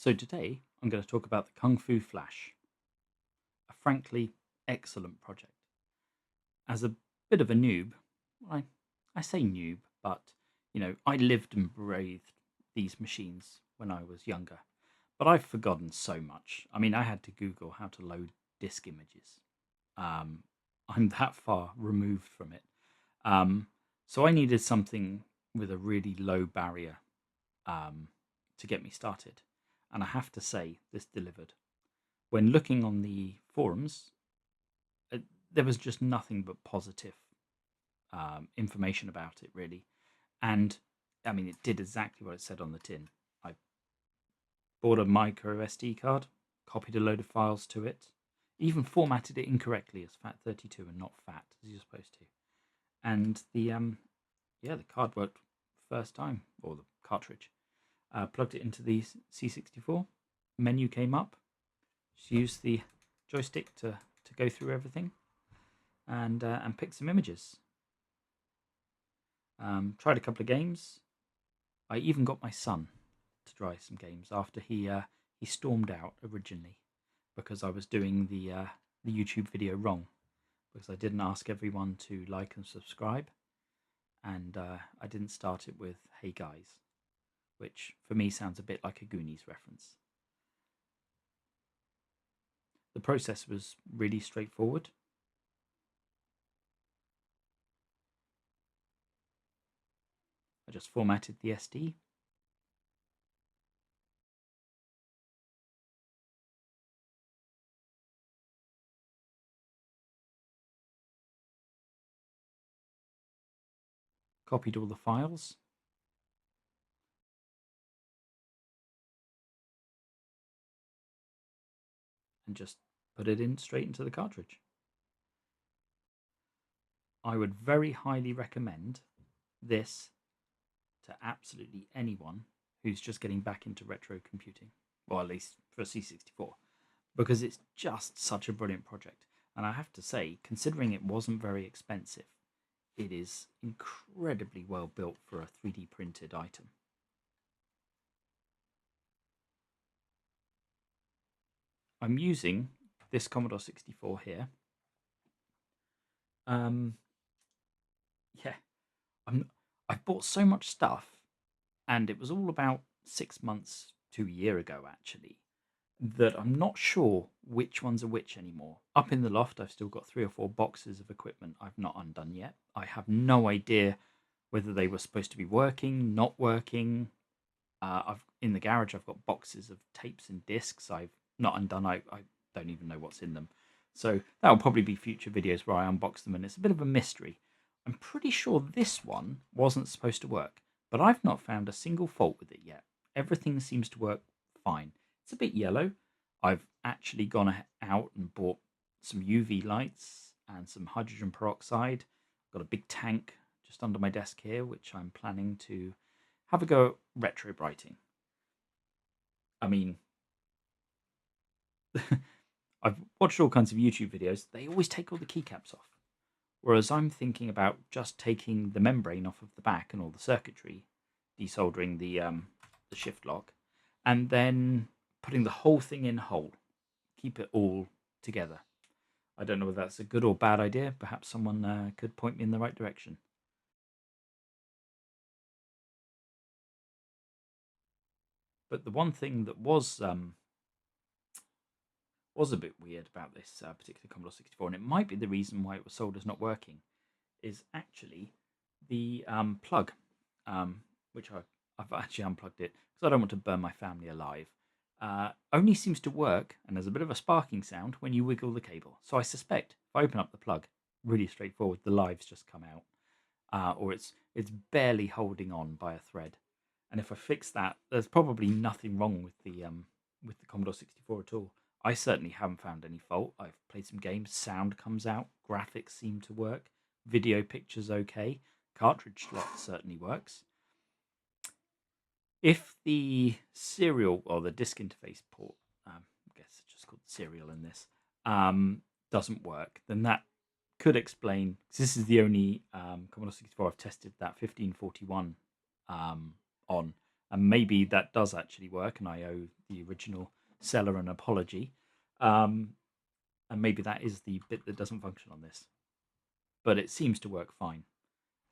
So today I'm going to talk about the KungFu Flash, a frankly excellent project. As a bit of a noob, I, I say noob, but I lived and breathed these machines when I was younger. But I've forgotten so much. I mean, I had to Google how to load disk images. Um, I'm that far removed from it. Um, so I needed something with a really low barrier um, to get me started. And I have to say, this delivered. When looking on the forums, uh, there was just nothing but positive information about it, really. And I mean, it did exactly what it said on the tin. I bought a micro SD card, copied a load of files to it, even formatted it incorrectly as FAT32 and not FAT as you're supposed to. And the card worked first time, or the cartridge. Plugged it into the C64. Menu came up. Just used the joystick to go through everything and pick some images. Tried a couple of games. I even got my son to try some games after he stormed out originally because I was doing the YouTube video wrong, because I didn't ask everyone to like and subscribe, and I didn't start it with "Hey guys," which for me sounds a bit like a Goonies reference. The process was really straightforward. I just formatted the SD, copied all the files, and just put it in straight into the cartridge. I would very highly recommend this to absolutely anyone who's just getting back into retro computing, or at least for a C64, because it's just such a brilliant project. And I have to say, considering it wasn't very expensive, it is incredibly well built for a 3D printed item. I'm using this Commodore 64 here. Yeah, I've bought so much stuff, and it was all about 6 months to a year ago, actually, that I'm not sure which ones are which anymore. Up in the loft, I've still got 3 or 4 boxes of equipment I've not undone yet. I have no idea whether they were supposed to be working, not working. I've in the garage, I've got boxes of tapes and discs I've not undone. I don't even know what's in them. So that'll probably be future videos where I unbox them, and it's a bit of a mystery. I'm pretty sure this one wasn't supposed to work, but I've not found a single fault with it yet. Everything seems to work fine. It's a bit yellow. I've actually gone out and bought some UV lights and some hydrogen peroxide. Got a big tank just under my desk here, which I'm planning to have a go at retro brighting. I mean, I've watched all kinds of YouTube videos. They always take all the keycaps off. Whereas I'm thinking about just taking the membrane off of the back and all the circuitry, desoldering the shift lock, and then putting the whole thing in whole. Keep it all together. I don't know whether that's a good or bad idea. Perhaps someone could point me in the right direction. But the one thing that was a bit weird about this particular Commodore 64, and it might be the reason why it was sold as not working, is actually the plug, which I've actually unplugged it because I don't want to burn my family alive. Only seems to work, and there's a bit of a sparking sound when you wiggle the cable. So I suspect if I open up the plug, really straightforward, the lives just come out, or it's barely holding on by a thread. And if I fix that, there's probably nothing wrong with the Commodore 64 at all. I certainly haven't found any fault. I've played some games, sound comes out, graphics seem to work, video pictures okay, cartridge slot certainly works. If the serial or the disk interface port, I guess it's just called serial in this, doesn't work, then that could explain, because this is the only Commodore 64 I've tested that 1541 on, and maybe that does actually work, and I owe the original seller an apology. And maybe that is the bit that doesn't function on this, but it seems to work fine,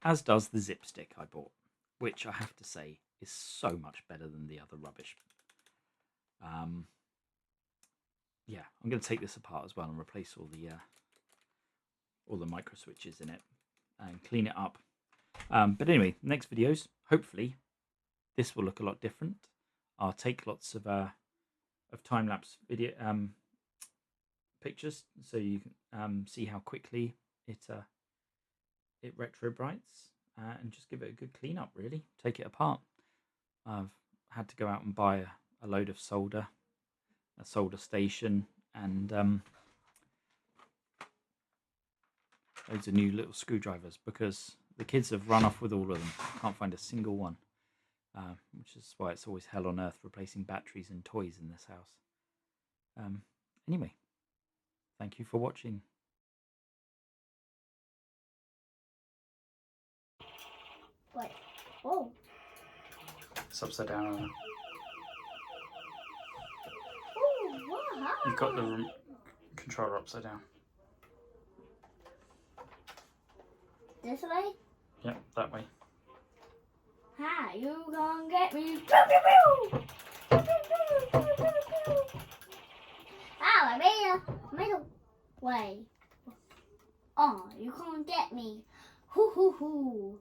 as does the zip stick I bought, which I have to say is so much better than the other rubbish. Yeah, I'm going to take this apart as well and replace all the micro switches in it and clean it up. But anyway, next videos, hopefully this will look a lot different. I'll take lots of time-lapse video pictures so you can see how quickly it retro brights, and just give it a good clean up. Really take it apart. I've had to go out and buy a load of solder, a solder station, and loads of new little screwdrivers, because the kids have run off with all of them. Can't find a single one, which is why it's always hell on earth replacing batteries and toys in this house. Anyway, thank you for watching. Wait. Oh. It's upside down. Oh, wow. You've got the controller upside down. This way? Yep, that way. Hi, you gonna get me? Pew, pew, pew. Pew, pew, pew, pew, pew, pew. Ow, I made a way. Oh, you can't get me. Hoo hoo hoo.